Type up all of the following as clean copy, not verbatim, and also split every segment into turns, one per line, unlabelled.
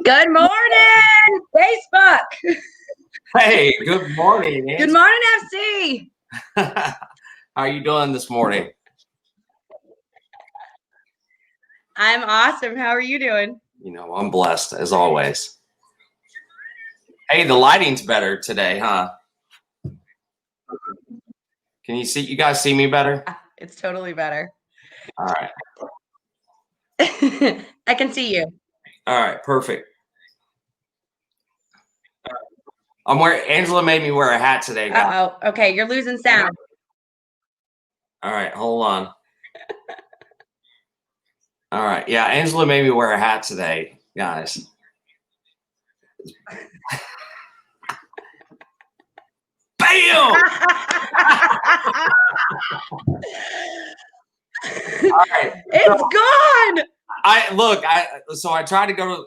Good morning, Facebook.
Hey, good morning, Nancy.
Good morning, FC.
How are you doing this morning?
I'm awesome. How are you doing?
You know, I'm blessed as always. Hey, the lighting's better today, huh? Can you guys see me better?
It's totally better.
All right.
I can see you.
All right, perfect. Angela made me wear a hat today, guys.
Uh-oh. Okay, you're losing sound.
All right, hold on. All right. Yeah, Angela made me wear a hat today, guys. Bam! All right.
It's gone.
So I tried to go to,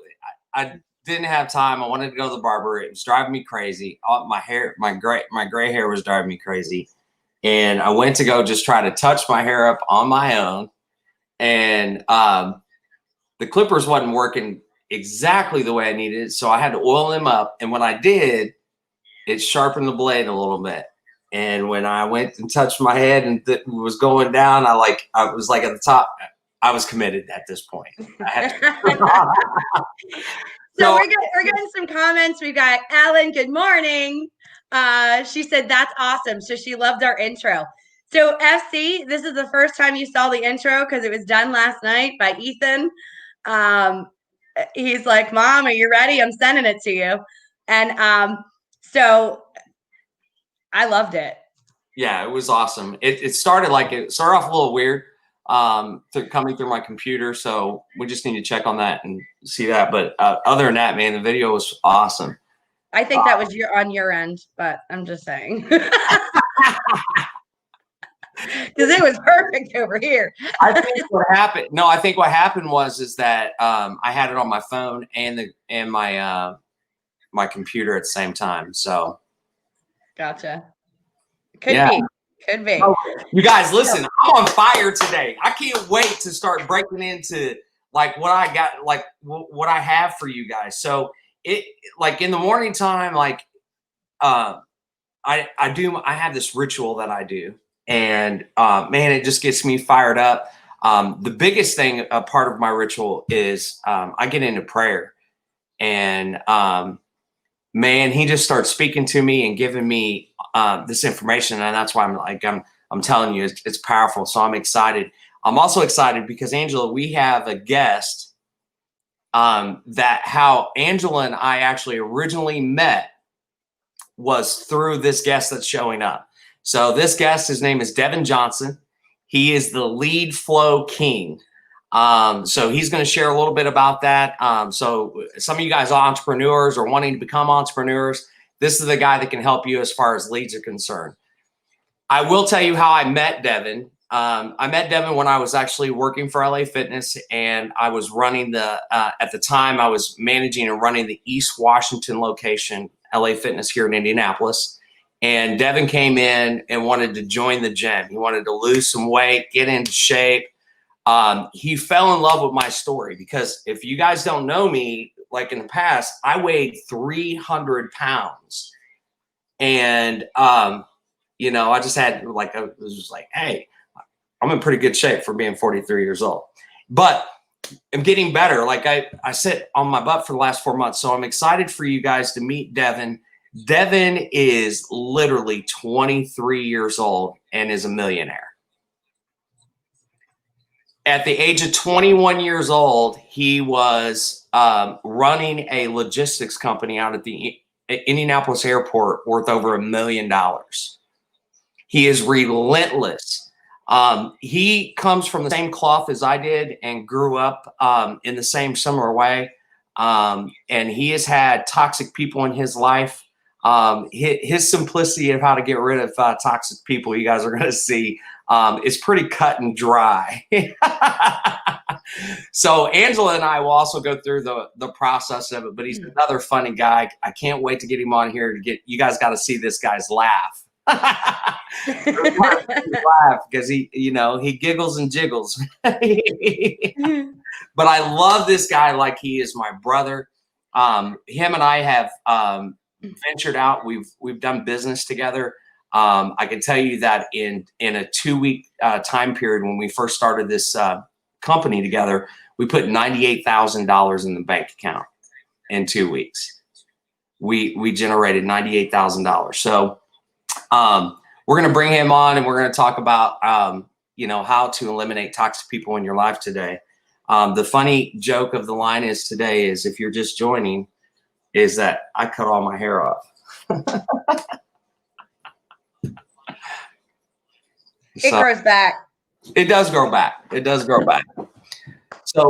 I didn't have time. I wanted to go to the barber. It was driving me crazy. My gray hair was driving me crazy. And I went to go just try to touch my hair up on my own. And the clippers wasn't working exactly the way I needed it. So I had to oil them up. And when I did, it sharpened the blade a little bit. And when I went and touched my head and was going down, I was like at the top. I was committed at this point.
So we're getting some comments. We got Ellen. Good morning. She said that's awesome. So she loved our intro. So FC, this is the first time you saw the intro because it was done last night by Ethan. He's like, "Mom, are you ready? I'm sending it to you." And so I loved it.
Yeah, it was awesome. It started off a little weird coming through my computer. So we just need to check on that and see that. But other than that, man, the video was awesome.
I think that was on your end, but I'm just saying. Because it was perfect over here.
I think what happened was that I had it on my phone and my my computer at the same time. So
gotcha. Could be.
Oh, you guys, listen, I'm on fire today. I can't wait to start breaking into like what I got, like what I have for you guys. So it like in the morning time, like I have this ritual that I do, and man, it just gets me fired up. The biggest thing, a part of my ritual is I get into prayer, and man, he just starts speaking to me and giving me this information, and that's why I'm telling you, it's powerful. So I'm excited. I'm also excited because Angela, we have a guest that how Angela and I actually originally met was through this guest that's showing up. So this guest, his name is Devin Johnson. He is the lead flow king. So he's going to share a little bit about that. So some of you guys are entrepreneurs or wanting to become entrepreneurs. This is the guy that can help you as far as leads are concerned. I will tell you how I met Devin. I met Devin when I was actually working for LA Fitness, and I was running at the time I was managing and running the East Washington location, LA Fitness here in Indianapolis. And Devin came in and wanted to join the gym. He wanted to lose some weight, get into shape. He fell in love with my story because if you guys don't know me, like in the past, I weighed 300 pounds. And, you know, I just had like, it was just like, hey, I'm in pretty good shape for being 43 years old, but I'm getting better. Like I sit on my butt for the last 4 months. So I'm excited for you guys to meet Devin. Devin is literally 23 years old and is a millionaire. At the age of 21 years old, he was running a logistics company out at the Indianapolis airport worth over $1 million. He is relentless. He comes from the same cloth as I did and grew up in the same similar way. And he has had toxic people in his life. His simplicity of how to get rid of toxic people, you guys are going to see, is pretty cut and dry. So Angela and I will also go through the process of it, but he's another funny guy. I can't wait to get him on here you guys got to see this guy's laugh. Laugh because he giggles and jiggles. But I love this guy like he is my brother. him and I have ventured out. We've done business together. I can tell you that in a 2-week time period when we first started this company together, we put $98,000 in the bank account in 2 weeks. We generated $98,000. So we're going to bring him on, and we're going to talk about how to eliminate toxic people in your life today. The funny joke of the line is today is, if you're just joining, is that I cut all my hair off.
It grows back.
It does grow back. It does grow back. So,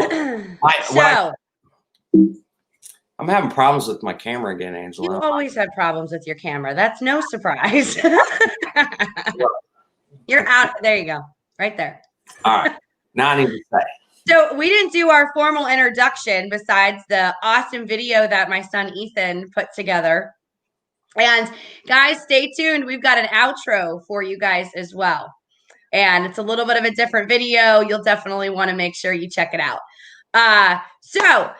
I'm having problems with my camera again, Angela.
You always have problems with your camera. That's no surprise. You're out. There you go. Right there.
All right. Now I need to say.
So we didn't do our formal introduction besides the awesome video that my son Ethan put together. And guys, stay tuned. We've got an outro for you guys as well. And it's a little bit of a different video. You'll definitely want to make sure you check it out. So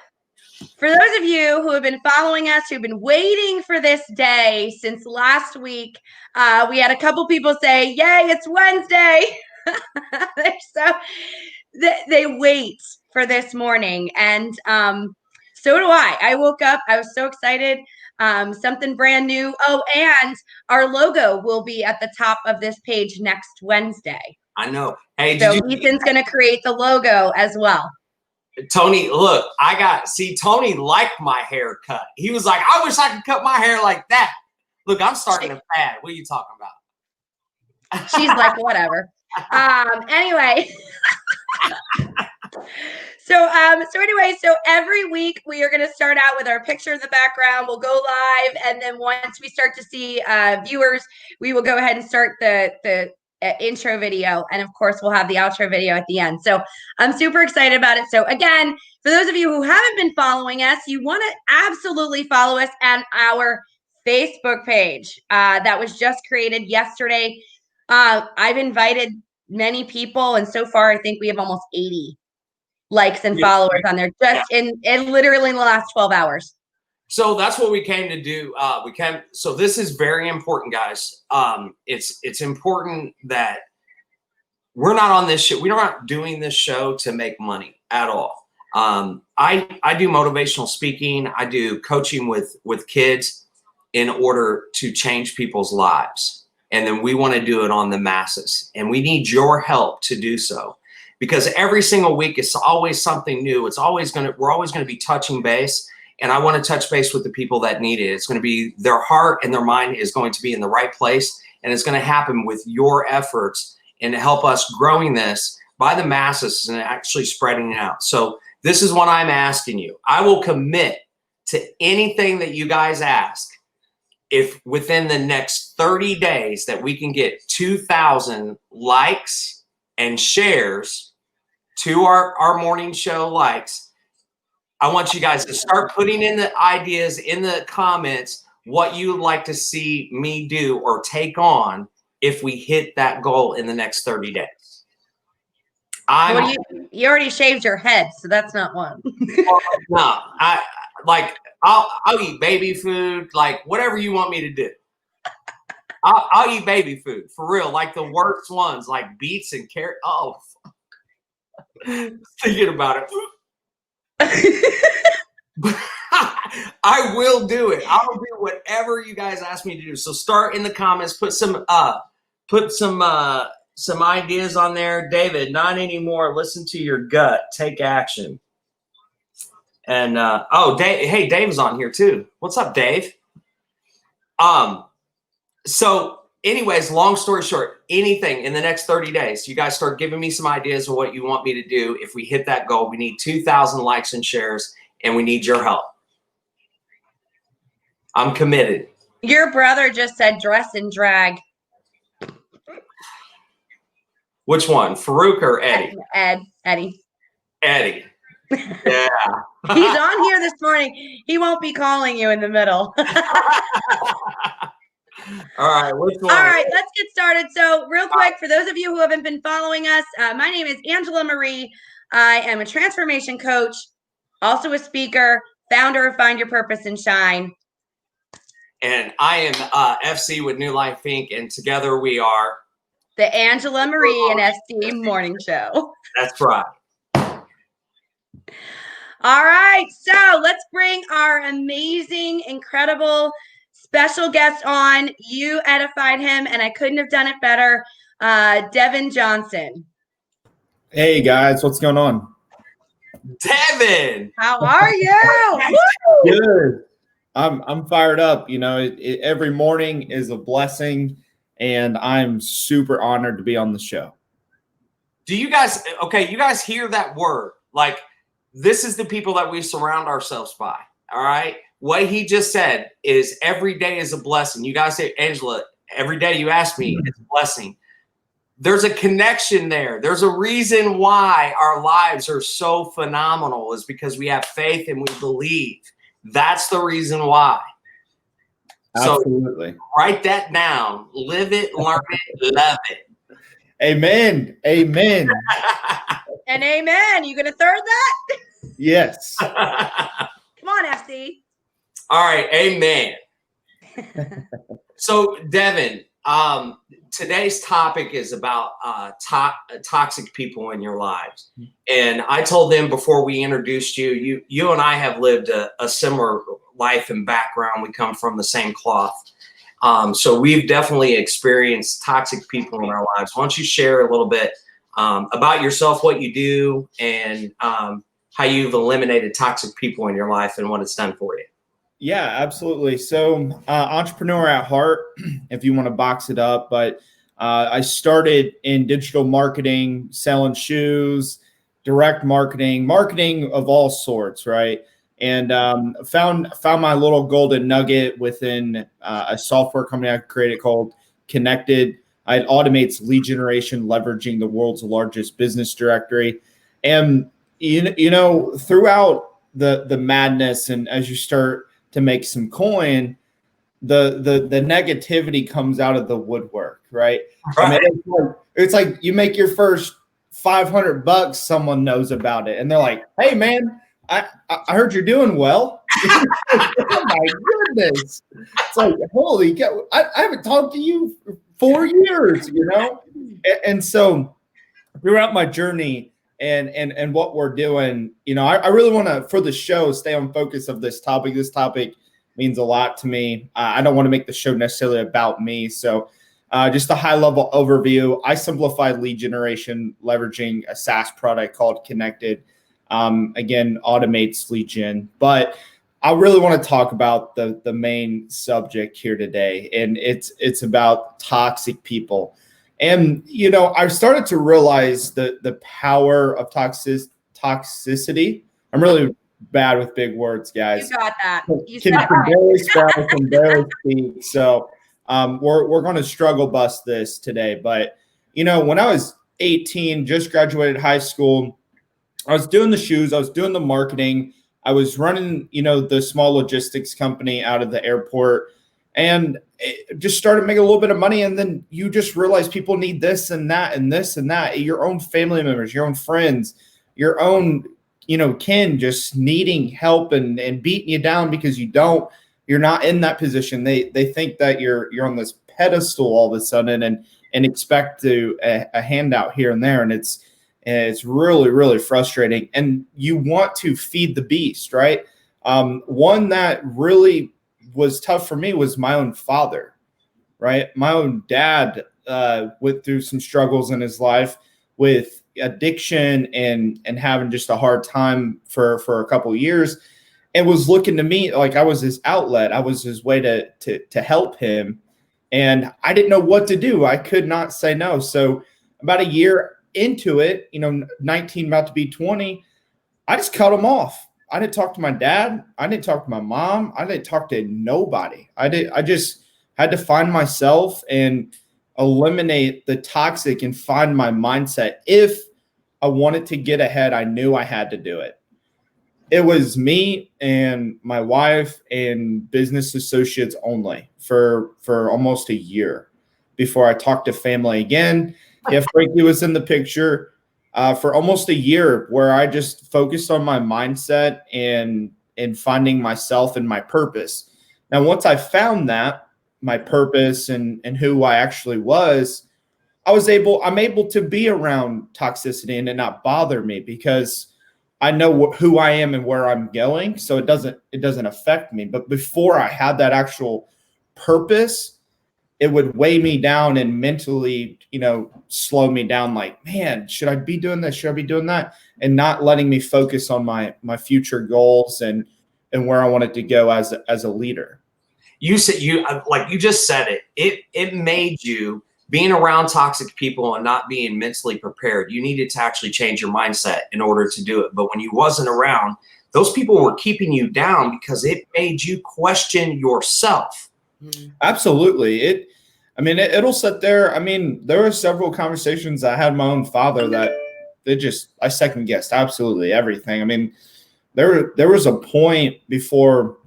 for those of you who have been following us, who've been waiting for this day since last week, we had a couple people say, yay, it's Wednesday. So they wait for this morning. And so do I. I woke up. I was so excited. Something brand new. Oh, and our logo will be at the top of this page next Wednesday.
I know. Hey,
so Ethan's going to create the logo as well.
Tony, look, Tony liked my haircut. He was like, I wish I could cut my hair like that. Look, I'm starting to fad. What are you talking about?
She's like, whatever. Anyway. So every week we are going to start out with our picture in the background. We'll go live. And then once we start to see viewers, we will go ahead and start the intro video. And of course, we'll have the outro video at the end. So I'm super excited about it. So again, for those of you who haven't been following us, you want to absolutely follow us on our Facebook page that was just created yesterday. I've invited many people, and so far I think we have almost 80 likes and followers on there just in literally in the last 12 hours.
So that's what we came to do. So this is very important, guys. It's important that we're not on this show. We're not doing this show to make money at all. I do motivational speaking. I do coaching with kids in order to change people's lives. And then we want to do it on the masses. And we need your help to do so. Because every single week it's always something new. We're always going to be touching base. And I want to touch base with the people that need it. It's going to be their heart and their mind is going to be in the right place. And it's going to happen with your efforts and to help us growing this by the masses and actually spreading it out. So this is what I'm asking you. I will commit to anything that you guys ask if within the next 30 days that we can get 2,000 likes and shares to our morning show likes. I want you guys to start putting in the ideas in the comments what you'd like to see me do or take on if we hit that goal in the next 30 days.
You already shaved your head, so that's not one.
No, I'll eat baby food, like whatever you want me to do. I'll eat baby food for real, like the worst ones, like beets and carrot. Oh, thinking about it. I will do it. I will do whatever you guys ask me to do. So start in the comments. Put some ideas on there. David, not anymore. Listen to your gut. Take action. And Dave, hey, Dave's on here too. What's up, Dave? So anyways, long story short, anything in the next 30 days, you guys start giving me some ideas of what you want me to do. If we hit that goal, we need 2,000 likes and shares, and we need your help. I'm committed.
Your brother just said dress and drag.
Which one, Farouk or Eddie?
Eddie.
Eddie. Yeah.
He's on here this morning. He won't be calling you in the middle.
All right. Which one?
All right, let's get started. So real quick, for those of you who haven't been following us, my name is Angela Marie. I am a transformation coach, also a speaker, founder of Find Your Purpose and Shine.
And I am FC with New Life Inc. And together we are
the Angela Marie and FC Morning Show.
That's right.
All right. So let's bring our amazing, incredible, special guest on. You edified him, and I couldn't have done it better. Devin Johnson.
Hey, guys. What's going on?
Devin.
How are you?
Good. I'm fired up. You know, every morning is a blessing, and I'm super honored to be on the show.
Do you guys, you guys hear that word? Like, this is the people that we surround ourselves by, all right? What he just said is every day is a blessing. You guys say, Angela, every day you ask me, it's a blessing. There's a connection there. There's a reason why our lives are so phenomenal is because we have faith and we believe. That's the reason why.
Absolutely.
So write that down. Live it, learn it, love it.
Amen. Amen.
And amen. You gonna third that?
Yes.
Come on, FC.
All right. Amen. So, Devin, today's topic is about toxic people in your lives. And I told them before we introduced you, you and I have lived a similar life and background. We come from the same cloth. So we've definitely experienced toxic people in our lives. Why don't you share a little bit about yourself, what you do, and how you've eliminated toxic people in your life and what it's done for you?
Yeah, absolutely. So entrepreneur at heart, if you want to box it up, but I started in digital marketing, selling shoes, direct marketing of all sorts, right? And found my little golden nugget within a software company I created called Connected. It automates lead generation, leveraging the world's largest business directory. And you know, throughout the madness, and as you start to make some coin, the negativity comes out of the woodwork, right? I mean, it's like you make your first $500, someone knows about it, and they're like, "Hey, man, I heard you're doing well." Oh my goodness! It's like, holy cow! I haven't talked to you for 4 years, you know. And so throughout my journey and what we're doing, you know, I really want to, for the show, stay on focus of this topic. This topic means a lot to me. I don't want to make the show necessarily about me. So just a high level overview. I simplified lead generation, leveraging a SaaS product called Connected. Again, automates lead gen. But I really want to talk about the main subject here today, and it's about toxic people. And, you know, I've started to realize the power of toxicity. I'm really bad with big words, guys.
You got that. You
can
said it right.
barely spell, can barely speak. So we're going to struggle bust this today. But, you know, when I was 18, just graduated high school, I was doing the shoes, I was doing the marketing, I was running, you know, the small logistics company out of the airport, and it just started making a little bit of money. And then you just realize people need this and that and this and that. Your own family members, your own friends, your own, you know, kin just needing help and beating you down because you're not in that position. They think that you're on this pedestal all of a sudden and expect a handout here and there. And it's really, really frustrating. And you want to feed the beast, right? One that really was tough for me was my own father, right? My own dad went through some struggles in his life with addiction and having just a hard time for a couple of years, and was looking to me like I was his outlet. I was his way to help him. And I didn't know what to do. I could not say no. So about a year into it, you know, 19 about to be 20, I just cut him off. I didn't talk to my dad. I didn't talk to my mom. I didn't talk to nobody. I just had to find myself and eliminate the toxic and find my mindset. If I wanted to get ahead, I knew I had to do it. It was me and my wife and business associates only for almost a year before I talked to family again. Yeah, Frankie was in the picture for almost a year, where I just focused on my mindset and and finding myself and my purpose. Now, once I found that, my purpose and who I actually was, I'm able to be around toxicity and it not bother me because I know who I am and where I'm going. So it doesn't affect me. But before I had that actual purpose, it would weigh me down and mentally, slow me down. Like, man, should I be doing this? Should I be doing that? And not letting me focus on my future goals and where I wanted to go as a leader.
You said you just said it. It made you being around toxic people and not being mentally prepared. You needed to actually change your mindset in order to do it. But when you wasn't around, those people were keeping you down because it made you question yourself.
Absolutely. It'll sit there. There were several conversations I had with my own father that I second guessed absolutely everything. There was a point before,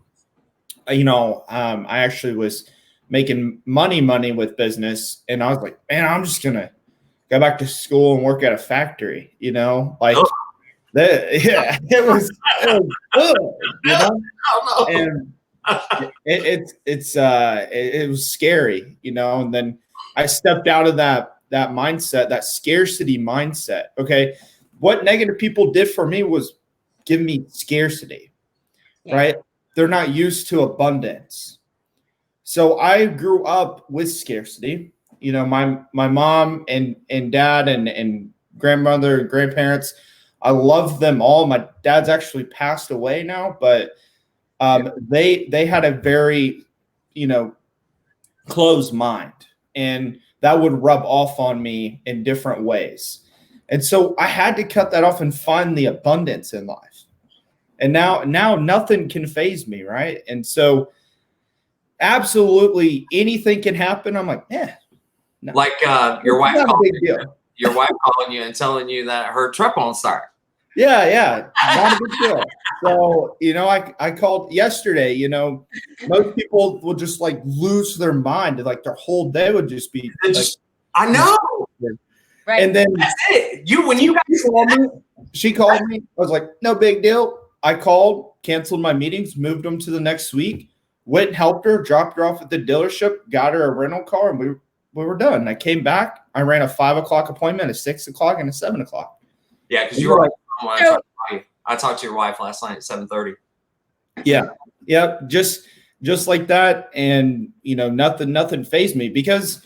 I actually was making money with business. And I was like, man, I'm just going to go back to school and work at a factory, it was good, and it was scary, and then I stepped out of that mindset, that scarcity mindset. Okay. What negative people did for me was give me scarcity, right? They're not used to abundance. So I grew up with scarcity. My mom and dad and grandmother and grandparents, I love them all. My dad's actually passed away now, but they had a very, closed mind, and that would rub off on me in different ways. And so I had to cut that off and find the abundance in life. And now nothing can faze me, right? And so absolutely anything can happen. I'm like, no.
Like your wife calling you and telling you that her truck won't start.
Yeah, not a big deal. So, I called yesterday, most people will just like lose their mind. Like their whole day would just be like,
I know.
Right.
And then
that's it.
She called me. I was like, no big deal. I called, canceled my meetings, moved them to the next week, went and helped her, dropped her off at the dealership, got her a rental car, and we were done. I came back. I ran a 5 o'clock appointment, a 6 o'clock, and a 7 o'clock.
Yeah, because you were like, I talked to your wife last night at 7:30.
Yeah. Just like that. And, nothing fazed me, because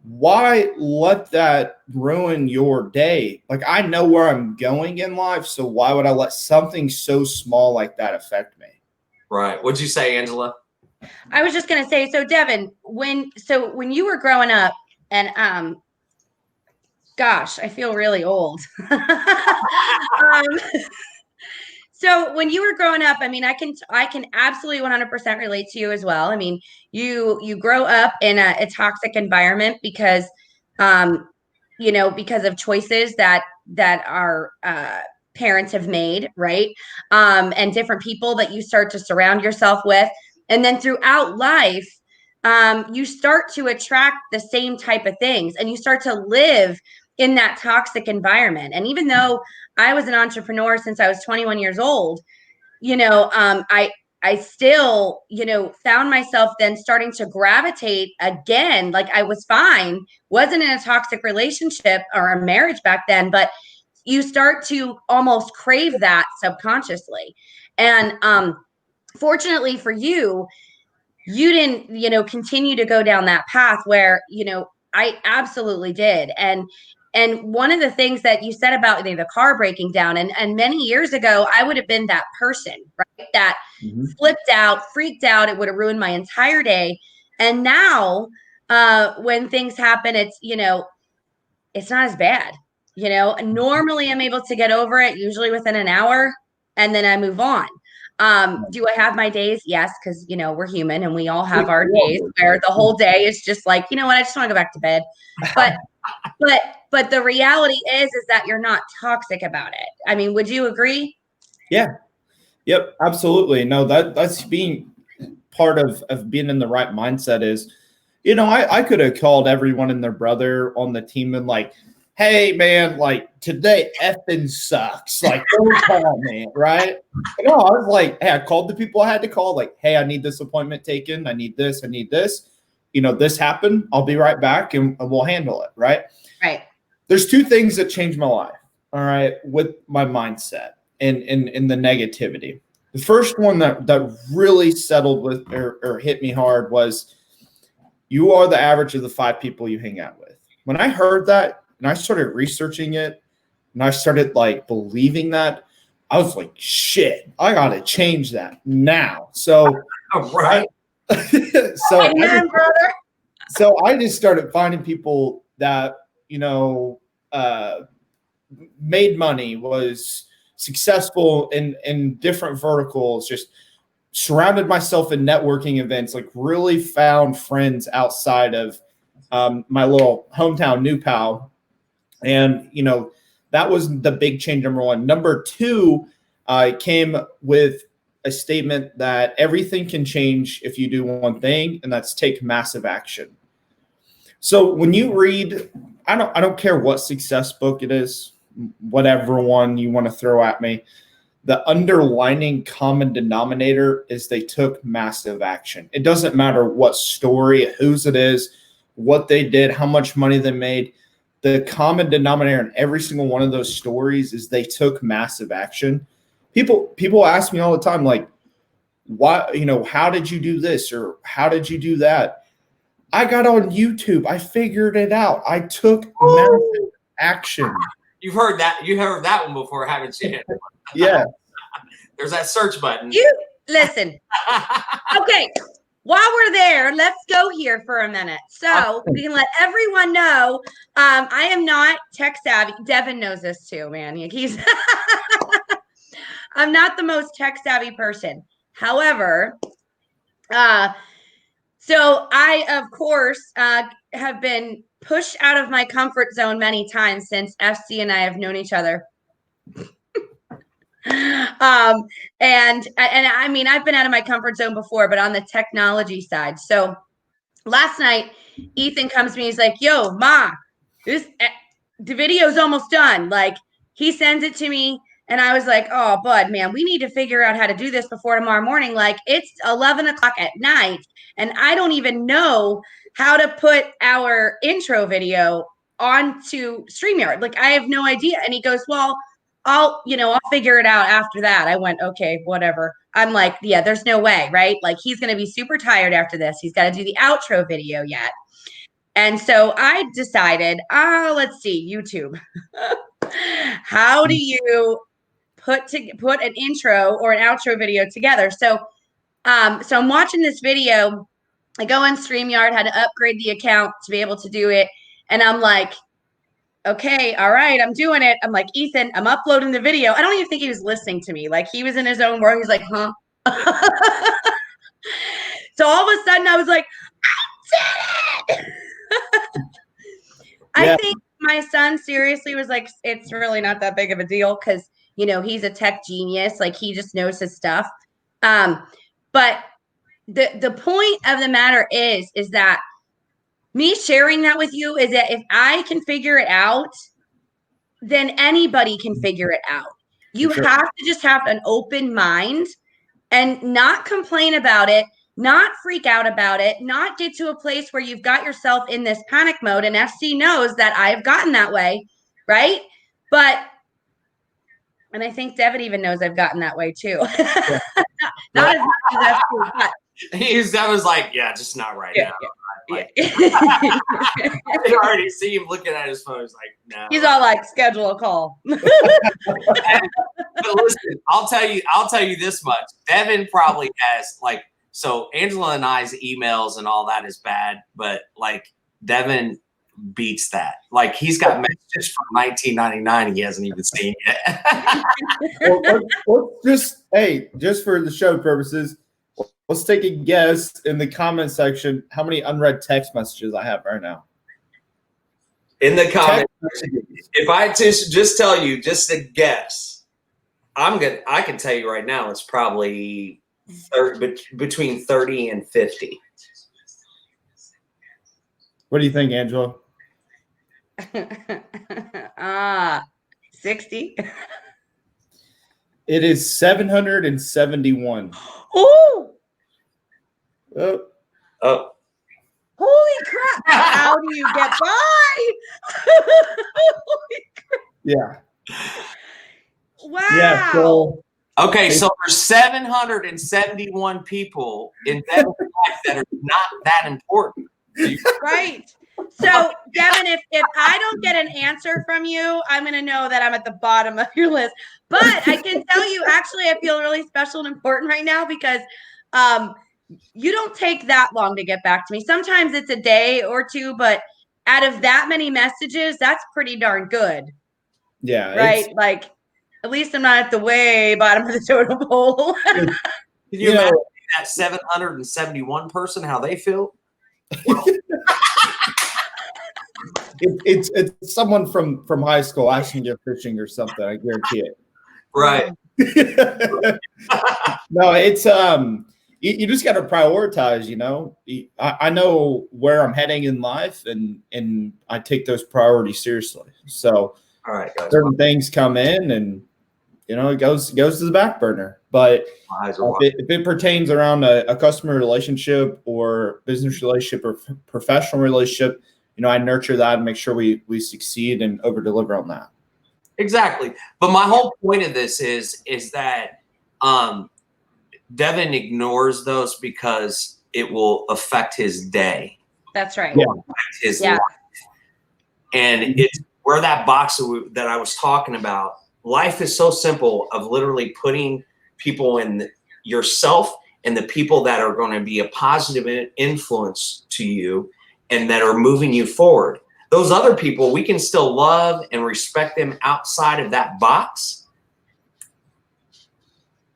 why let that ruin your day? Like, I know where I'm going in life. So why would I let something so small like that affect me?
Right. What'd you say, Angela?
I was just going to say, so Devin, when you were growing up, and gosh, I feel really old. So when you were growing up, I can absolutely 100% relate to you as well. You grow up in a toxic environment because, because of choices that our parents have made, right? And different people that you start to surround yourself with. And then throughout life, you start to attract the same type of things, and you start to live in that toxic environment. And even though I was an entrepreneur since I was 21 years old, I still, found myself then starting to gravitate again. Like, I was fine, wasn't in a toxic relationship or a marriage back then, but you start to almost crave that subconsciously. And fortunately for you, you didn't, continue to go down that path where, I absolutely did. And one of the things that you said about the car breaking down, and many years ago, I would have been that person, right? That flipped out, freaked out. It would have ruined my entire day. And now when things happen, it's not as bad. Normally I'm able to get over it, usually within an hour, and then I move on. Do I have my days? Yes, because we're human and we all have our days where the whole day is just like, I just want to go back to bed. But the reality is that you're not toxic about it. Would you agree?
Yeah. Yep, absolutely. No, that's being part of being in the right mindset is, I could have called everyone and their brother on the team and like, hey man, like today effing sucks. Like, don't call me, right? No, I was like, hey, I called the people I had to call, like, hey, I need this appointment taken. I need this. This happened. I'll be right back and we'll handle it, right?
Right.
There's two things that changed my life, all right, with my mindset and the negativity. The first one that really settled with or hit me hard was you are the average of the 5 people you hang out with. When I heard that and I started researching it and I started like believing that, I was like, shit, I got to change that now. So,
Right.
Amen, brother.
So I just started finding people that, made money, was successful in different verticals, just surrounded myself in networking events, like really found friends outside of my little hometown, New Pal. And, that was the big change, number one. Number two, came with a statement that everything can change if you do one thing, and that's take massive action. So when you read, I don't care what success book it is, whatever one you want to throw at me, the underlining common denominator is they took massive action. It doesn't matter what story, whose it is, what they did, how much money they made. The common denominator in every single one of those stories is they took massive action. People ask me all the time, like, why, how did you do this or how did you do that? I got on YouTube. I figured it out. I took massive action.
You've heard that. You heard that one before, haven't you?
Yeah.
There's that search button.
You listen. Okay. While we're there, let's go here for a minute. So we can let everyone know I am not tech savvy. Devin knows this too, man. He's I'm not the most tech savvy person. However, so I, of course, have been pushed out of my comfort zone many times since FC and I have known each other. And I mean, I've been out of my comfort zone before, but on the technology side. So last night, Ethan comes to me. He's like, yo, Ma, the video's almost done. Like, he sends it to me. And I was like, oh, bud, man, we need to figure out how to do this before tomorrow morning. Like, it's 11 o'clock at night, and I don't even know how to put our intro video onto StreamYard. Like, I have no idea. And he goes, well, I'll figure it out after that. I went, okay, whatever. I'm like, yeah, there's no way, right? Like, he's going to be super tired after this. He's got to do the outro video yet. And so I decided, let's see, YouTube. How do you put an intro or an outro video together? So I'm watching this video. I go on StreamYard, had to upgrade the account to be able to do it. And I'm like, okay, all right, I'm doing it. I'm like, Ethan, I'm uploading the video. I don't even think he was listening to me. Like, he was in his own world. He's like, huh? So all of a sudden I was like, I did it. I think my son seriously was like, it's really not that big of a deal because, he's a tech genius. Like, he just knows his stuff. But the point of the matter is that me sharing that with you is that if I can figure it out, then anybody can figure it out. You have to just have an open mind and not complain about it, not freak out about it, not get to a place where you've got yourself in this panic mode. And FC knows that I've gotten that way, right? And I think Devin even knows I've gotten that way too. Not as much as FC, but
That was like, yeah, just not right now. Like, I can already see him looking at his phone. He's like, no.
He's all like, schedule a call.
But listen, I'll tell you this much. Devin probably has so Angela and I's emails and all that is bad, but like Devin beats that. Like, he's got messages from 1999 he hasn't even seen yet.
Let's just for the show purposes, let's take a guess in the comment section how many unread text messages I have right now.
In the comments, if I just tell you, just a guess, I can tell you right now, it's probably between 30 and 50.
What do you think, Angela?
Ah, 60.
It is 771.
Oh,
Oh,
Oh.
holy crap. How do you get by?
yeah.
Wow.
Yeah. So
Okay, so there's 771 people in Devin's life that are not that important.
Right. So, Devin, if I don't get an answer from you, I'm going to know that I'm at the bottom of your list. But I can tell you, actually, I feel really special and important right now because you don't take that long to get back to me. Sometimes it's a day or two, but out of that many messages, that's pretty darn good.
yeah.
Right? Like, at least I'm not at the way bottom of the totem pole.
Can you imagine that 771 person, how they feel?
It's someone from high school asking you fishing or something. I guarantee it.
Right.
No, it's you just got to prioritize. You know, I know where I'm heading in life, and I take those priorities seriously. So,
all right, guys.
Certain things come in, and you know, it goes to the back burner. But if it pertains around a customer relationship or business relationship or professional relationship, you know, I nurture that and make sure we succeed and over deliver on that.
Exactly. But my whole point of this is that Devin ignores those because it will affect his day.
That's right.
Yeah.
His life. And it's where that box that I was talking about. Life is so simple of literally putting people in yourself and the people that are going to be a positive influence to you and that are moving you forward. Those other people, we can still love and respect them outside of that box,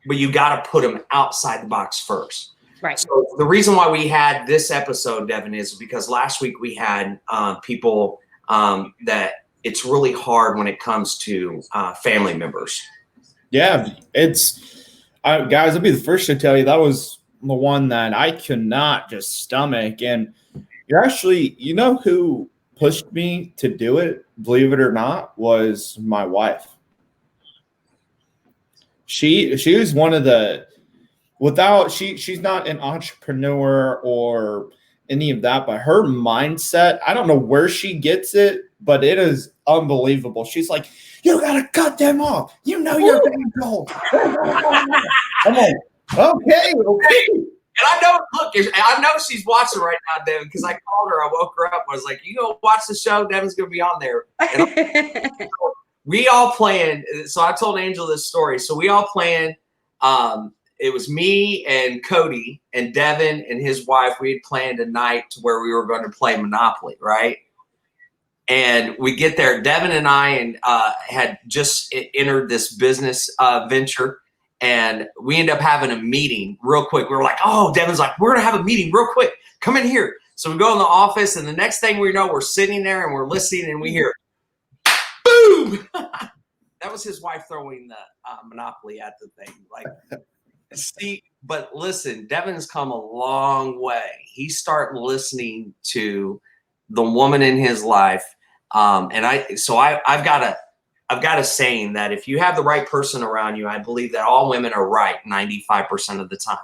but you got to put them outside the box first.
Right.
So the reason why we had this episode, Devin, is because last week we had people that it's really hard when it comes to family members.
Yeah, guys, I'll be the first to tell you that was the one that I could not just stomach. And you're actually, you know who pushed me to do it, believe it or not, was my wife. She was one of the, she's not an entrepreneur or any of that, but her mindset, I don't know where she gets it, but it is unbelievable. She's like, you gotta cut them off. You know you're being told. I'm like, okay.
And I know she's watching right now, Devin, because I called her. I woke her up. I was like, you go watch the show. Devin's going to be on there. And we all planned. So I told Angel this story. So we all planned. It was me and Cody and Devin and his wife. We had planned a night to where we were going to play Monopoly, right? And we get there. Devin and I had just entered this business venture. And we end up having a meeting real quick. We were like, oh, Devin's like, we're going to have a meeting real quick. Come in here. So we go in the office, and the next thing we know, we're sitting there and we're listening, and we hear, boom. That was his wife throwing the Monopoly at the thing. Like, see, but listen, Devin's come a long way. He started listening to the woman in his life. I've got a saying that if you have the right person around you, I believe that all women are right 95% of the time.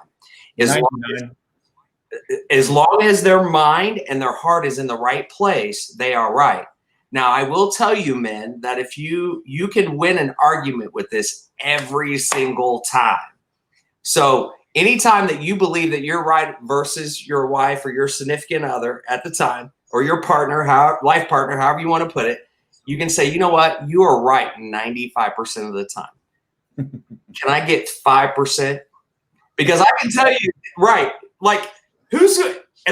As long as their mind and their heart is in the right place, they are right. Now, I will tell you, men, that if you can win an argument with this every single time. So anytime that you believe that you're right versus your wife or your significant other at the time, or your partner, life partner, however you want to put it, you can say, you know what? You are right 95% of the time. Can I get 5%? Because I can tell you, right, like and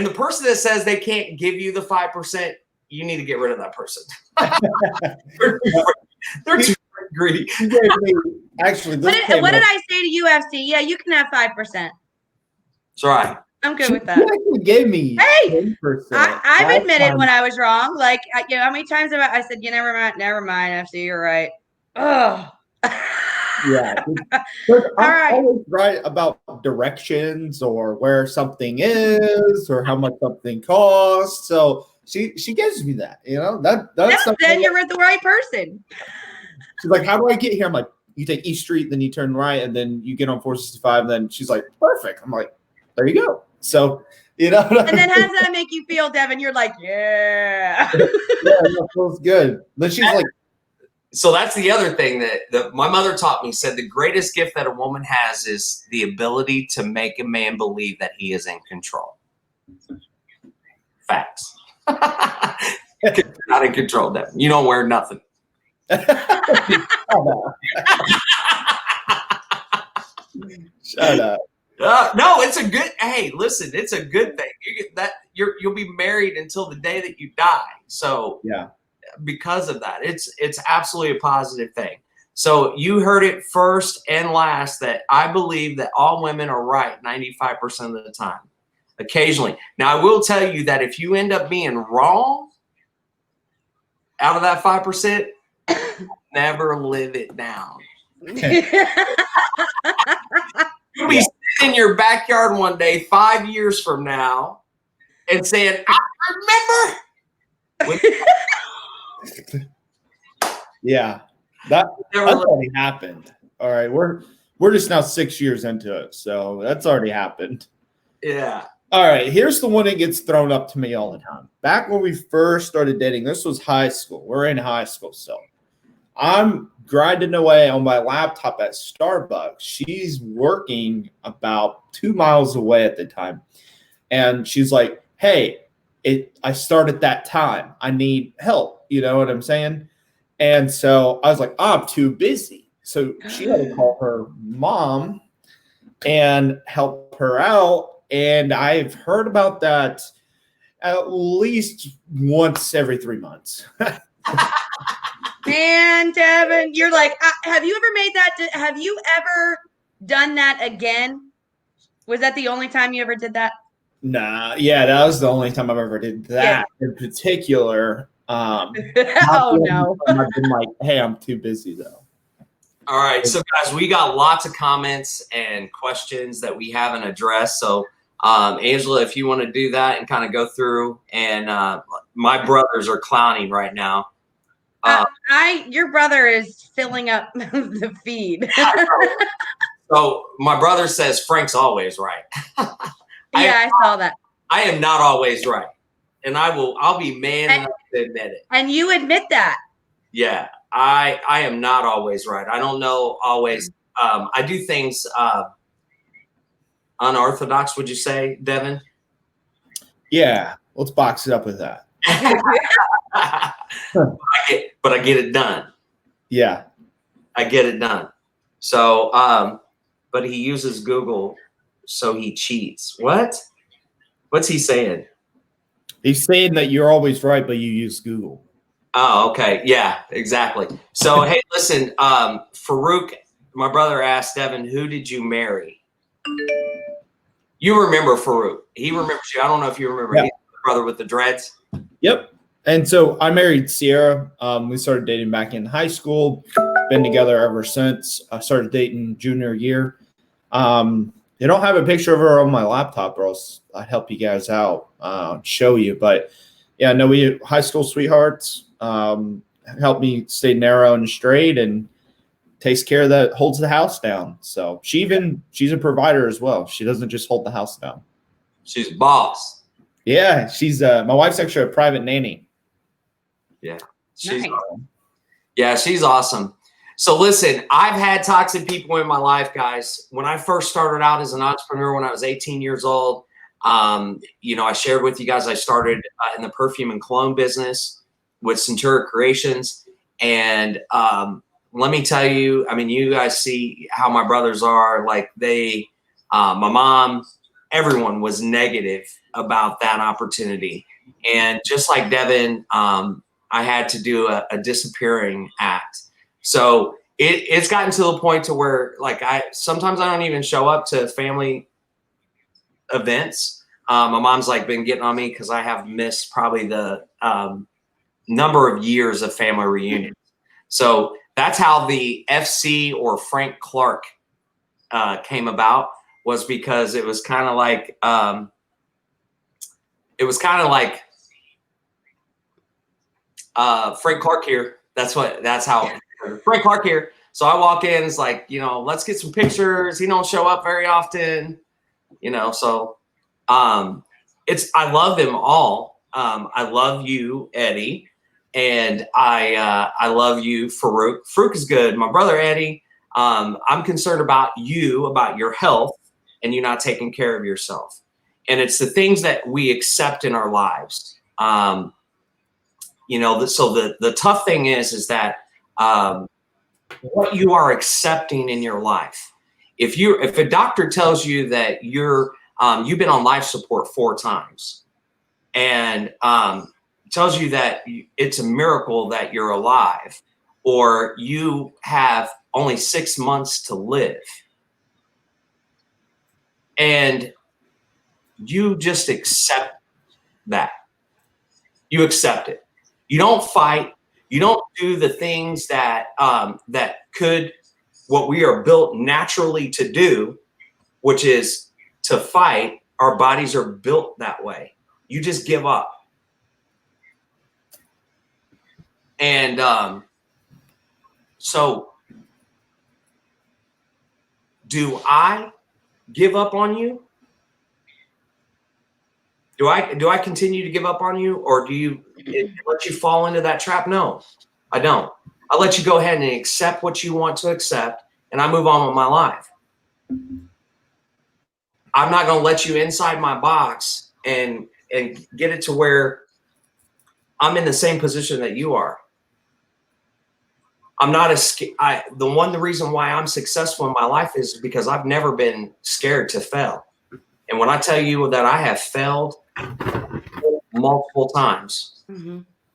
the person that says they can't give you the 5%, you need to get rid of that person. They're too greedy.
Actually,
what did I say to UFC? Yeah, you can have 5%.
That's right.
I'm good with that.
You actually gave me
10%. I've admitted when I was wrong. Like, how many times have I said, never mind, FC, you're right. Oh.
Yeah. I'm always right about directions or where something is or how much something costs. So She gives me that, that's something.
Then you're with the right person.
She's like, how do I get here? I'm like, you take East Street, then you turn right, and then you get on 465. And then she's like, perfect. I'm like, there you go. So,
And then how does that make you feel, Devin? You're like, yeah.
Yeah, that feels good. Then she's like,
so that's the other thing that my mother taught me, said the greatest gift that a woman has is the ability to make a man believe that he is in control. Facts. You're not in control, Devin. You don't wear nothing.
Shut up.
No, it's a good. Hey, listen, it's a good thing. You'll be married until the day that you die. So
yeah,
because of that, it's absolutely a positive thing. So you heard it first and last that I believe that all women are right 95% of the time. Occasionally, now I will tell you that if you end up being wrong out of that 5%, never live it down. You'll be sitting in your backyard one day, 5 years from now, and saying, "I remember."
Yeah, that's already happened. All right, we're just now 6 years into it, so that's already happened.
Yeah.
All right, here's the one that gets thrown up to me all the time. Back when we first started dating, this was high school. We're in high school still. I'm grinding away on my laptop at Starbucks. She's working about 2 miles away at the time. And she's like, hey, I start at that time. I need help. You know what I'm saying? And so I was like, I'm too busy. So she had to call her mom and help her out. And I've heard about that at least once every 3 months.
Man, Devin, you're like, have you ever made that? Have you ever done that again? Was that the only time you ever did that?
Nah, yeah, that was the only time I've ever did that in particular.
Oh no!
I've been like, hey, I'm too busy though.
All right, so guys, we got lots of comments and questions that we haven't addressed. So, Angela, if you want to do that and kind of go through, and my brothers are clowning right now.
Your brother is filling up the feed.
So my brother says Frank's always right.
I saw that.
I am not always right, and I'll be man enough to admit it.
And you admit that.
Yeah, I am not always right. I don't know always. I do things unorthodox. Would you say, Devin?
Yeah, let's box it up with that.
But I get it done.
Yeah,
I get it done. So, but he uses Google, so he cheats. What? What's he saying?
He's saying that you're always right, but you use Google.
Oh, okay. Yeah, exactly. So, hey, listen, Farouk, my brother asked Devin, who did you marry? You remember Farouk. He remembers you. I don't know if you remember.
Yeah.
He's the brother with the dreads.
Yep. And so I married Sierra. We started dating back in high school. Been together ever since. I started dating junior year. They don't have a picture of her on my laptop, or else I'd help you guys out, show you. But yeah, no, we high school sweethearts. Helped me stay narrow and straight, and takes care of that, holds the house down. So she's a provider as well. She doesn't just hold the house down.
She's boss.
Yeah, she's my wife's actually a private nanny.
Yeah,
Nice.
She's awesome. So listen, I've had toxic people in my life, guys. When I first started out as an entrepreneur, when I was 18 years old, I shared with you guys, I started in the perfume and cologne business with Centura Creations. And let me tell you, I mean, you guys see how my brothers are. Like my mom, everyone was negative about that opportunity. And just like Devin, I had to do a disappearing act. So it's gotten to the point to where like sometimes I don't even show up to family events. My mom's like been getting on me because I have missed probably the number of years of family reunions. So that's how the FC or Frank Clark came about, was because it was kind of like Frank Clark here. That's how Frank Clark here. So I walk in, it's like, let's get some pictures. He don't show up very often, so I love them all. I love you, Eddie, and I love you, Farouk. Farouk is good. My brother, Eddie, I'm concerned about you, about your health, and you not taking care of yourself. And it's the things that we accept in our lives. So the tough thing is that what you are accepting in your life. If a doctor tells you that you've been on life support 4 times and tells you that it's a miracle that you're alive, or you have only 6 months to live, and you just accept that. You accept it. You don't fight. You don't do the things that what we are built naturally to do, which is to fight. Our bodies are built that way. You just give up. And so do I give up on you? Do I continue to give up on you, or do you let you fall into that trap? No, I don't. I let you go ahead and accept what you want to accept, and I move on with my life. I'm not going to let you inside my box and get it to where I'm in the same position that you are. I'm not the reason why I'm successful in my life is because I've never been scared to fail. And when I tell you that I have failed multiple times,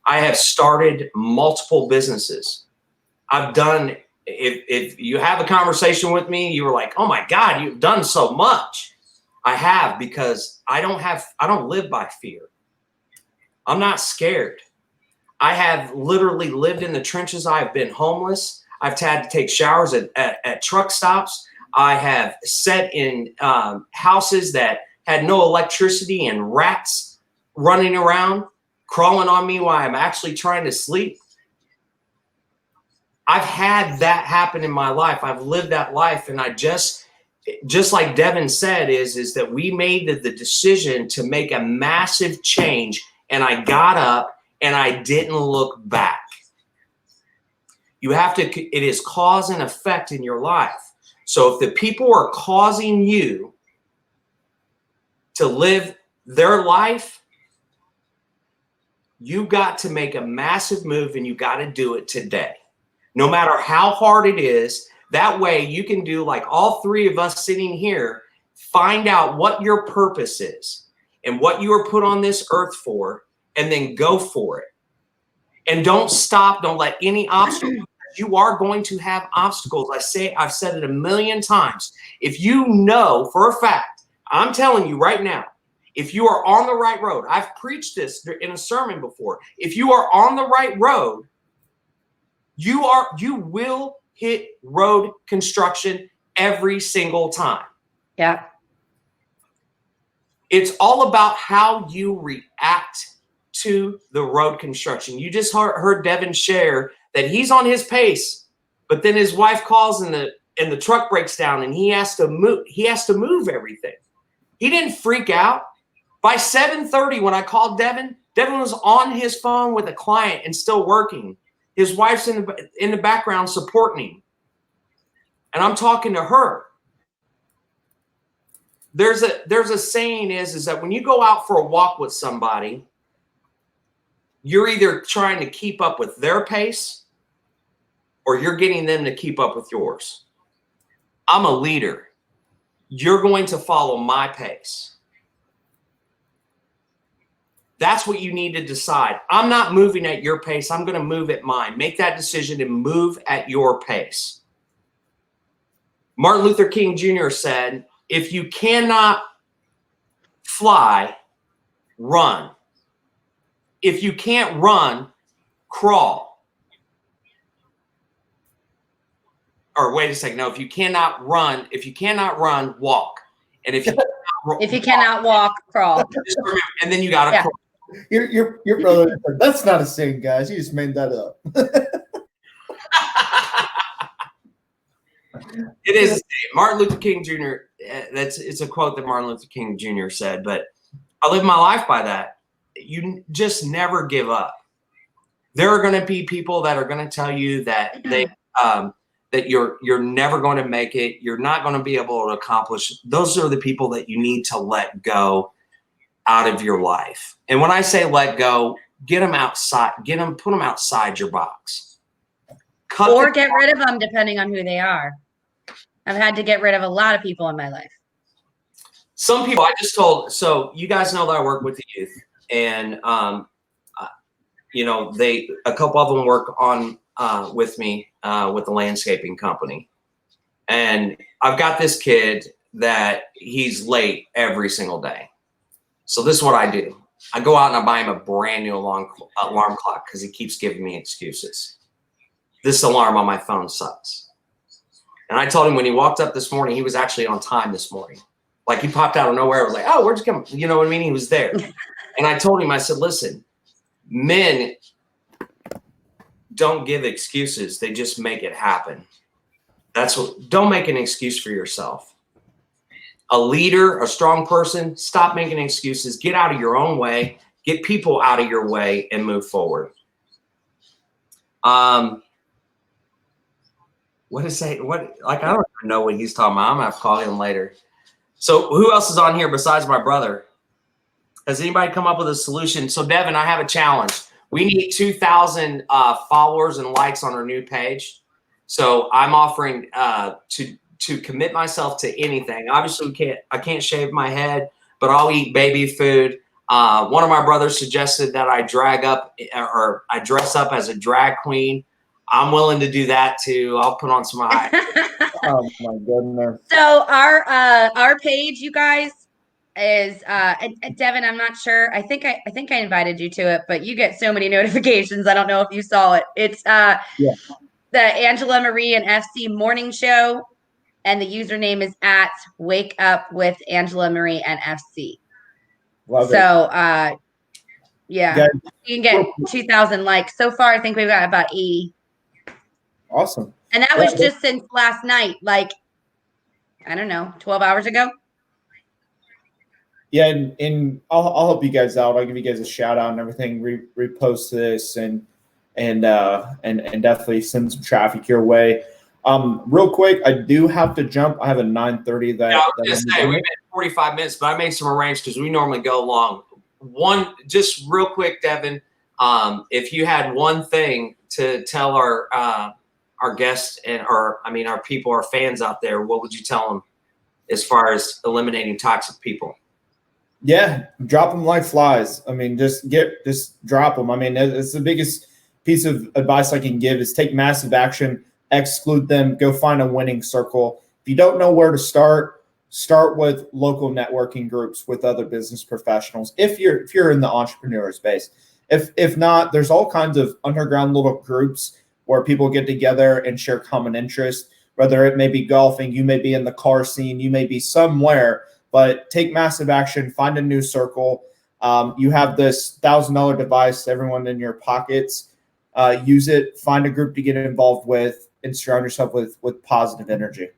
I have started multiple businesses. I've done, if you have a conversation with me, you were like, oh my God, you've done so much. I have, because I don't live by fear. I'm not scared. I have literally lived in the trenches. I've been homeless. I've had to take showers at truck stops. I have sat in houses that had no electricity and rats running around, crawling on me while I'm actually trying to sleep. I've had that happen in my life. I've lived that life. And I just like Devin said, is that we made the decision to make a massive change. And I got up and I didn't look back. It is cause and effect in your life. So if the people are causing you to live their life, you got to make a massive move, and you got to do it today. No matter how hard it is, that way you can do like all 3 of us sitting here, find out what your purpose is and what you were put on this earth for, and then go for it. And don't stop. Don't let any obstacle. You are going to have obstacles. I've said it a million times. If you know for a fact, I'm telling you right now, if you are on the right road, I've preached this in a sermon before. If you are on the right road, you will hit road construction every single time.
Yeah.
It's all about how you react to the road construction. You just heard Devin share that he's on his pace, but then his wife calls and the truck breaks down and he has to move everything. He didn't freak out. By 7:30, when I called Devin was on his phone with a client and still working. His wife's in the background supporting him. And I'm talking to her. There's a saying is that when you go out for a walk with somebody, you're either trying to keep up with their pace or you're getting them to keep up with yours. I'm a leader. You're going to follow my pace. That's what you need to decide. I'm not moving at your pace. I'm going to move at mine. Make that decision and move at your pace. Martin Luther King Jr. said, if you cannot fly, run. If you can't run, crawl. Or wait a second. No, if you cannot run, walk. And if you
cannot walk, crawl.
And then you got to crawl.
Your brother. That's not a saying, guys. You just made that up.
It is Martin Luther King Jr. It's a quote that Martin Luther King Jr. said, but I live my life by that. You just never give up. There are going to be people that are going to tell you that that you're never going to make it. You're not going to be able to accomplish. Those are the people that you need to let go out of your life. And when I say let go, get them outside. Put them outside your box.
Or get rid of them, depending on who they are. I've had to get rid of a lot of people in my life.
Some people I just told. So you guys know that I work with the youth, and you know, a couple of them work on with me with the landscaping company, and I've got this kid that he's late every single day. So this is what I do. I go out and I buy him a brand new alarm clock because he keeps giving me excuses. This alarm on my phone sucks. And I told him when he walked up this morning, he was actually on time this morning. Like he popped out of nowhere. I was like, oh, where'd you come? You know what I mean? He was there. And I told him, I said, listen, men don't give excuses. They just make it happen. Don't make an excuse for yourself. A leader, a strong person, stop making excuses. Get out of your own way. Get people out of your way and move forward. What is that? I don't even know what he's talking about. I'm going to have to call him later. So who else is on here besides my brother? Has anybody come up with a solution? So Devin, I have a challenge. We need 2,000 followers and likes on our new page. So I'm offering to commit myself to anything. Obviously, I can't shave my head, but I'll eat baby food. One of my brothers suggested that I dress up as a drag queen. I'm willing to do that too. I'll put on some eye.
Oh my goodness.
So our page, you guys, is and Devin, I'm not sure. I think I invited you to it, but you get so many notifications. I don't know if you saw it. It's the Angela Marie and FC morning show, and the username is at Wake Up with Angela Marie and FC.
Love
so
it.
Yeah, guys, you can get 2,000 likes so far. I think we've got about 80.
Awesome.
And that was just since last night, like, I don't know, 12 hours ago.
Yeah, and I'll help you guys out. I'll give you guys a shout out and everything. Repost this and definitely send some traffic your way. Real quick, I do have to jump. I have a 9:30 that.
Yeah, I was just saying, we've been 45 minutes, but I made some arrangements because we normally go long. Just real quick, Devin, if you had one thing to tell our guests our people, our fans out there, what would you tell them as far as eliminating toxic people?
Yeah, drop them like flies. I mean, just drop them. I mean, it's the biggest piece of advice I can give is take massive action, exclude them, go find a winning circle. If you don't know where to start with local networking groups with other business professionals. If you're in the entrepreneur space, if not, there's all kinds of underground little groups where people get together and share common interests, whether it may be golfing, you may be in the car scene, you may be somewhere, but take massive action, find a new circle. You have this $1,000 device, everyone in your pockets, use it, find a group to get involved with, and surround yourself with positive energy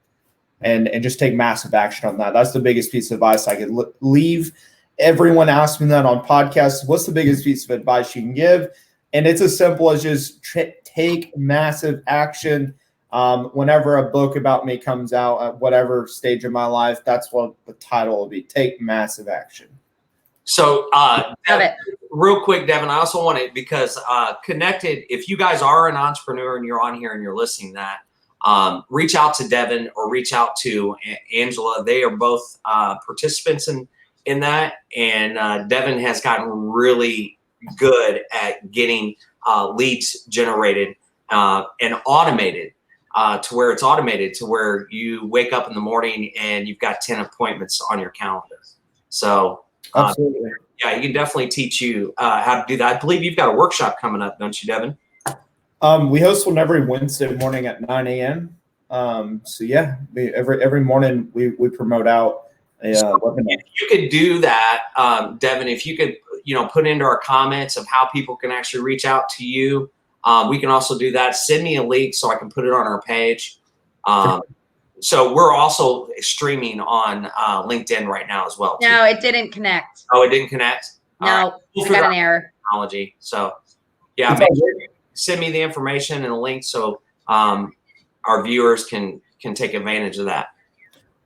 and just take massive action on that. That's the biggest piece of advice I could leave. Everyone asks me that on podcasts. What's the biggest piece of advice you can give? And it's as simple as just take massive action. Whenever a book about me comes out at whatever stage of my life, that's what the title will be. Take massive action.
So real quick, Devin, I also want it because connected, if you guys are an entrepreneur and you're on here and you're listening to that, reach out to Devin or reach out to Angela. They are both participants in that. And Devin has gotten really good at getting leads generated and automated to where it's automated to where you wake up in the morning and you've got 10 appointments on your calendar. So
absolutely.
Yeah, you can definitely teach you how to do that. I believe you've got a workshop coming up, don't you, Devin?
We host one every Wednesday morning at 9 a.m. So yeah, every morning we promote out a webinar.
If you could do that, Devin, if you could, put into our comments of how people can actually reach out to you. We can also do that. Send me a link so I can put it on our page. So we're also streaming on LinkedIn right now as well.
No, it didn't connect.
Oh, it didn't connect?
No,
All right. We'll
I got an error.
Technology. So yeah, make sure you send me the information and a link so our viewers can take advantage of that.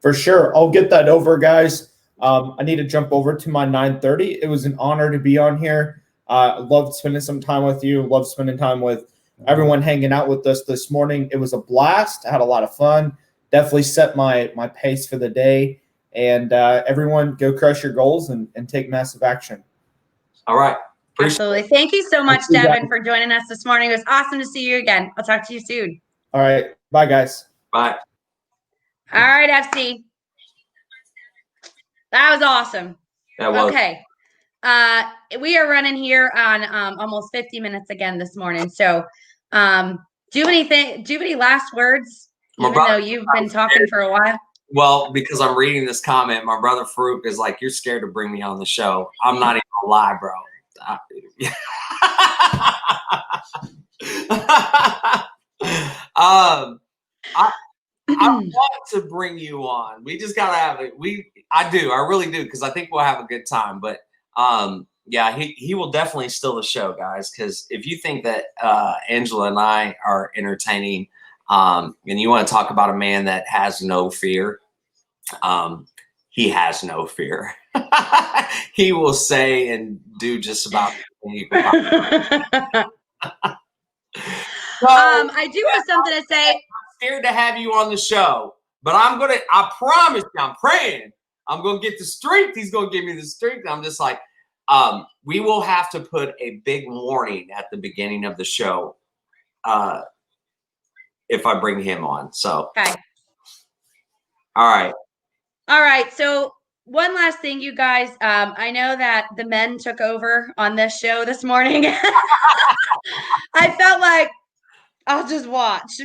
For sure. I'll get that over, guys. I need to jump over to my 9:30. It was an honor to be on here. Loved spending some time with you. Loved spending time with everyone hanging out with us this morning. It was a blast. I had a lot of fun. Definitely set my pace for the day. And everyone go crush your goals and take massive action.
All right.
Absolutely. Thank you so much, Devin, for joining us this morning. It was awesome to see you again. I'll talk to you soon.
All right. Bye, guys.
Bye.
All right, FC. That was awesome.
That was.
Okay. We are running here on almost 50 minutes again this morning. So do you have any last words, even though you've been talking for a while?
Well, because I'm reading this comment, my brother Farouk is like, "You're scared to bring me on the show." I'm not even gonna lie, bro. I want to bring you on. We just gotta have it. I really do, because I think we'll have a good time. But yeah, he will definitely steal the show, guys. Because if you think that Angela and I are entertaining, and you want to talk about a man that has no fear, he has no fear. He will say and do just about anything you can possibly.
I do have something to say.
I'm scared to have you on the show, but I promise you, I'm praying. I'm going to get the strength. He's going to give me the strength. I'm just like, we will have to put a big warning at the beginning of the show if I bring him on. So,
okay.
All right.
So one last thing, you guys. I know that the men took over on this show this morning. I felt like I'll just watch.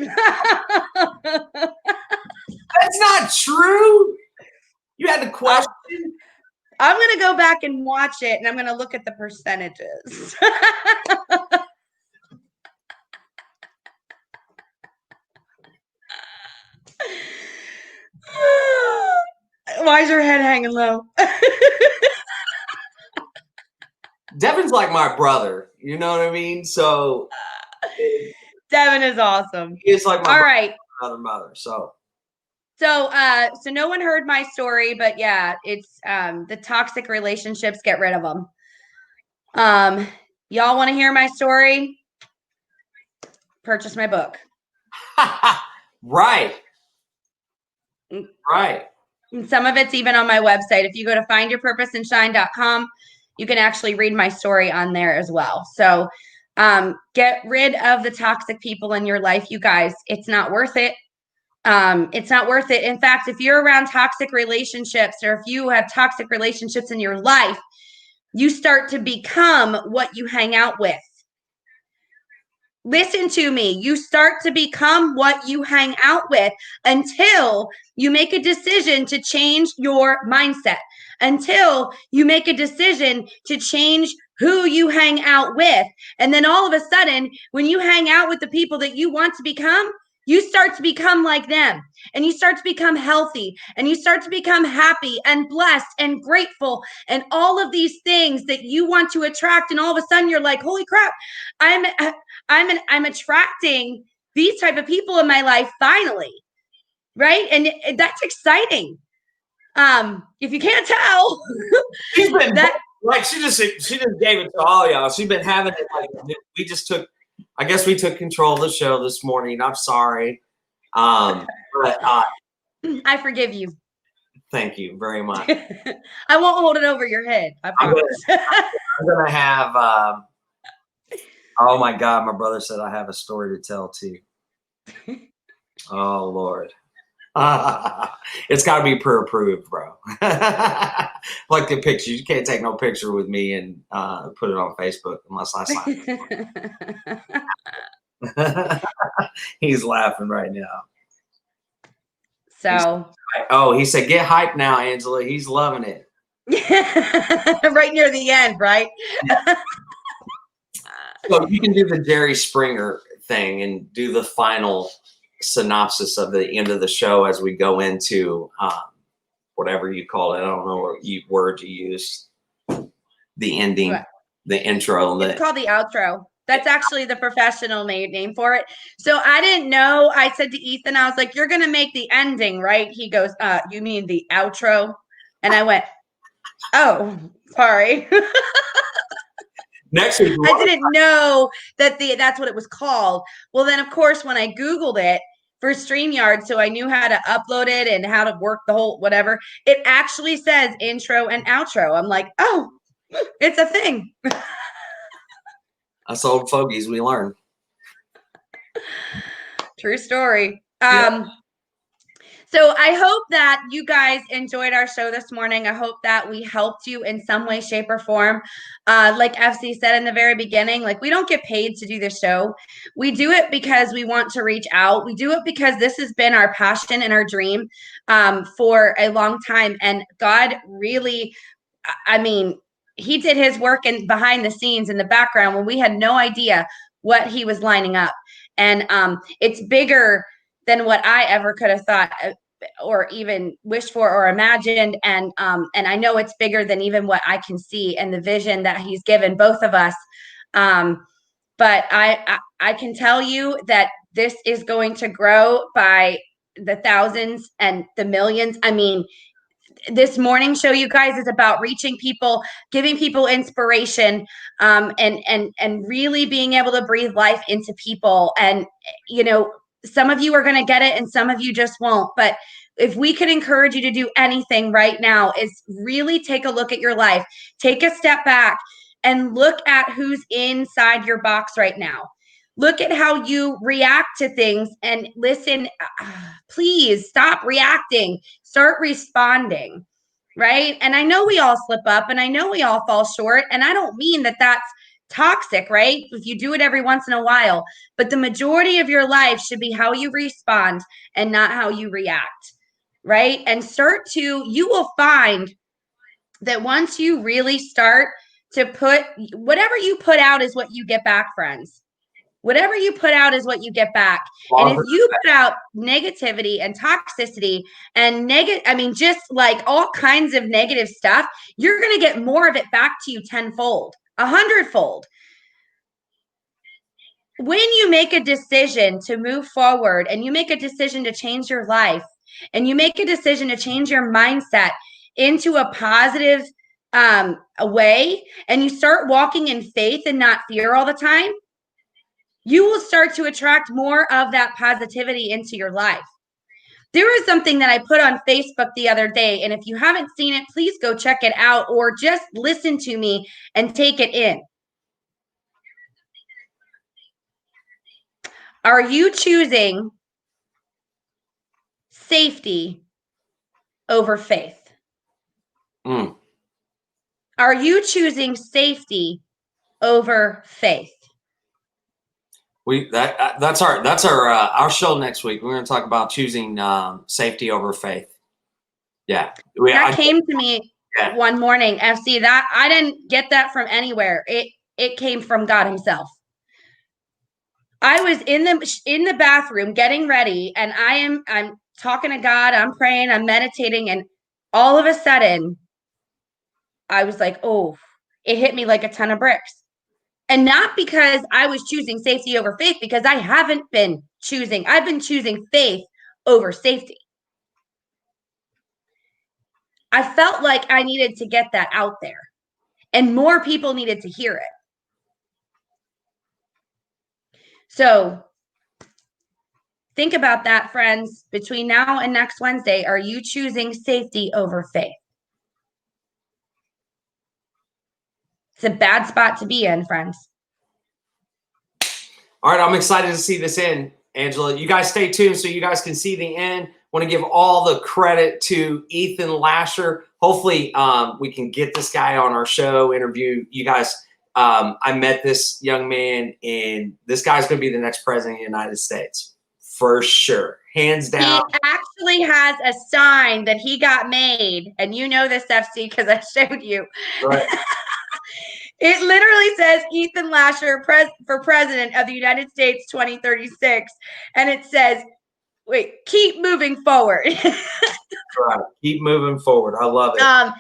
That's not true. You had the question.
I'm going to go back and watch it, and I'm going to look at the percentages. Why is your head hanging low?
Devin's like my brother. You know what I mean? So
Devin is awesome.
He is like my
all right.
mother. So
no one heard my story, but yeah, it's the toxic relationships, get rid of them. Y'all want to hear my story? Purchase my book.
Right.
And some of it's even on my website. If you go to findyourpurposeandshine.com, you can actually read my story on there as well. So get rid of the toxic people in your life, you guys. It's not worth it. It's not worth it. In fact, if you're around toxic relationships, or if you have toxic relationships in your life, you start to become what you hang out with. Listen to me. You start to become what you hang out with until you make a decision to change your mindset, until you make a decision to change who you hang out with. And then all of a sudden, when you hang out with the people that you want to become, you start to become like them, and you start to become healthy, and you start to become happy and blessed and grateful and all of these things that you want to attract. And all of a sudden you're like, holy crap, I'm attracting these type of people in my life finally. Right. And that's exciting. If you can't tell,
she's been she just gave it to all y'all. She's been having it I guess we took control of the show this morning. I'm sorry. But
I forgive you.
Thank you very much.
I won't hold it over your head. I promise.
I'm gonna have oh my God, my brother said I have a story to tell too. Oh Lord. It's got to be pre-approved, bro. Like the picture, you can't take no picture with me and put it on Facebook unless I sign. He's laughing right now.
So.
Oh, he said, "Get hyped now, Angela." He's loving it.
Right near the end, right?
So you can do the Jerry Springer thing and do the final synopsis of the end of the show as we go into whatever you call it. I don't know what word you use. The ending,
What?
the intro.
It's called the outro. That's actually the professional name for it. So I didn't know. I said to Ethan, I was like, "You're gonna make the ending, right?" He goes, "You mean the outro?" And I went, "Oh, sorry."
Next week,
I didn't know that that's what it was called. Well, then of course, when I Googled it for StreamYard, so I knew how to upload it and how to work the whole whatever, it actually says intro and outro. I'm like, oh, it's a thing.
us old fogies, we learn.
True story.
Yeah.
So I hope that you guys enjoyed our show this morning. I hope that we helped you in some way, shape, or form. Like FC said in the very beginning, like we don't get paid to do the show. We do it because we want to reach out. We do it because this has been our passion and our dream for a long time. And God really, I mean, he did his work in behind the scenes in the background when we had no idea what he was lining up. And it's bigger than what I ever could have thought or even wished for or imagined. And I know it's bigger than even what I can see and the vision that he's given both of us. But I can tell you that this is going to grow by the thousands and the millions. I mean, this morning show, you guys, is about reaching people, giving people inspiration, and really being able to breathe life into people. And some of you are going to get it and some of you just won't. But if we could encourage you to do anything right now, is really take a look at your life, take a step back and look at who's inside your box right now. Look at how you react to things and listen. Please stop reacting, start responding, right? And I know we all slip up and I know we all fall short. And I don't mean that that's toxic, right? If you do it every once in a while, but the majority of your life should be how you respond and not how you react, right? And you will find that once you really start to put whatever you put out is what you get back, friends. Whatever you put out is what you get back. And if you put out negativity and toxicity and just like all kinds of negative stuff, you're going to get more of it back to you tenfold, 100-fold. When you make a decision to move forward and you make a decision to change your life and you make a decision to change your mindset into a positive way, and you start walking in faith and not fear all the time, you will start to attract more of that positivity into your life. There was something that I put on Facebook the other day, and if you haven't seen it, please go check it out or just listen to me and take it in. Are you choosing safety over faith? Are you choosing safety over faith?
That's our show next week. We're going to talk about choosing safety over faith. Yeah,
that came to me one morning. FC, that I didn't get that from anywhere. It came from God Himself. I was in the bathroom getting ready, and I'm talking to God. I'm praying. I'm meditating, and all of a sudden, I was like, "Oh!" It hit me like a ton of bricks. And not because I was choosing safety over faith, because I haven't been choosing. I've been choosing faith over safety. I felt like I needed to get that out there, and more people needed to hear it. So think about that, friends. Between now and next Wednesday, are you choosing safety over faith? It's a bad spot to be in, friends.
All right, I'm excited to see this end, Angela. You guys stay tuned so you guys can see the end. Want to give all the credit to Ethan Lasher. Hopefully we can get this guy on our show, interview you guys. I met this young man, and this guy's going to be the next president of the United States for sure. hands
He
down.
actually has a sign that he got made, and you know this, FC, because I showed you.
Right.
It literally says Ethan Lasher for president of the United States 2036, and it says, "Wait, keep moving forward."
Right. Keep moving forward. I love it.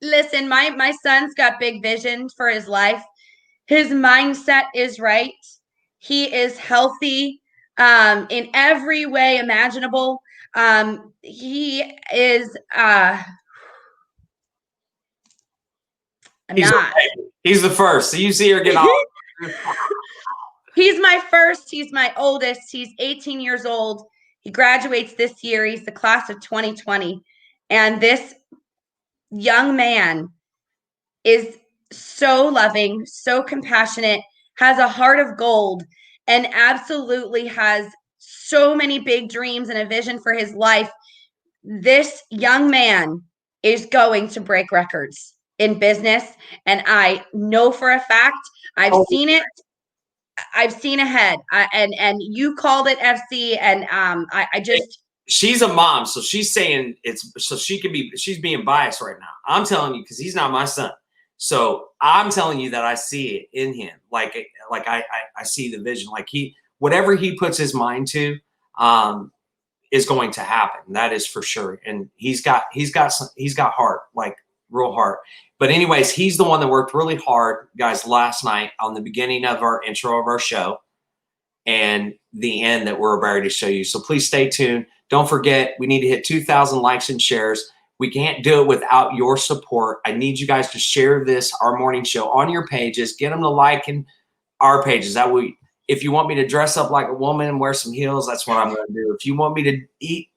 Listen, my son's got big vision for his life. His mindset is right. He is healthy in every way imaginable. He is
He's the first. So you see her get all.
He's my first. He's my oldest. He's 18 years old. He graduates this year. He's the class of 2020. And this young man is so loving, so compassionate, has a heart of gold, and absolutely has so many big dreams and a vision for his life. This young man is going to break records in business. And I know for a fact, I've seen it. I've seen ahead. And you called it, FC. And I just.
She's a mom, so she's saying it's so she's being biased right now. I'm telling you, because he's not my son. So I'm telling you that I see it in him. Like I see the vision. Like whatever he puts his mind to, is going to happen. That is for sure. And he's got heart, like real heart. But anyways, he's the one that worked really hard, guys, last night on the beginning of our intro of our show and the end that we're about to show you. So please stay tuned. Don't forget, we need to hit 2,000 likes and shares. We can't do it without your support. I need you guys to share this, our morning show, on your pages. Get them to liking our pages. That way, if you want me to dress up like a woman and wear some heels, that's what I'm going to do. If you want me to eat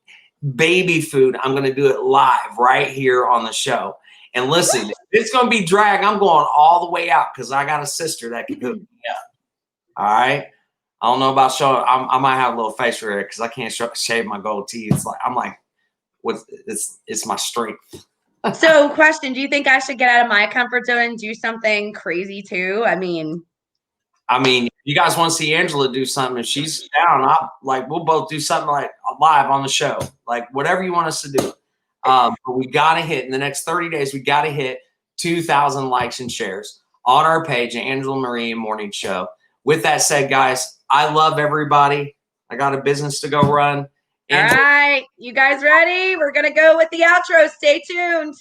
baby food, I'm going to do it live right here on the show. And listen, if it's going to be drag, I'm going all the way out because I got a sister that can hook me up. All right? I don't know about showing. I might have a little facial hair because I can't shave my gold teeth. It's like it's my strength.
So, question: do you think I should get out of my comfort zone and do something crazy too? I mean,
you guys want to see Angela do something? If she's down, we'll both do something like live on the show, like whatever you want us to do. But we got to hit in the next 30 days. We got to hit 2,000 likes and shares on our page, Angela Marie Morning Show. With that said, guys, I love everybody. I got a business to go run.
All right, you guys ready? We're gonna go with the outro. Stay tuned.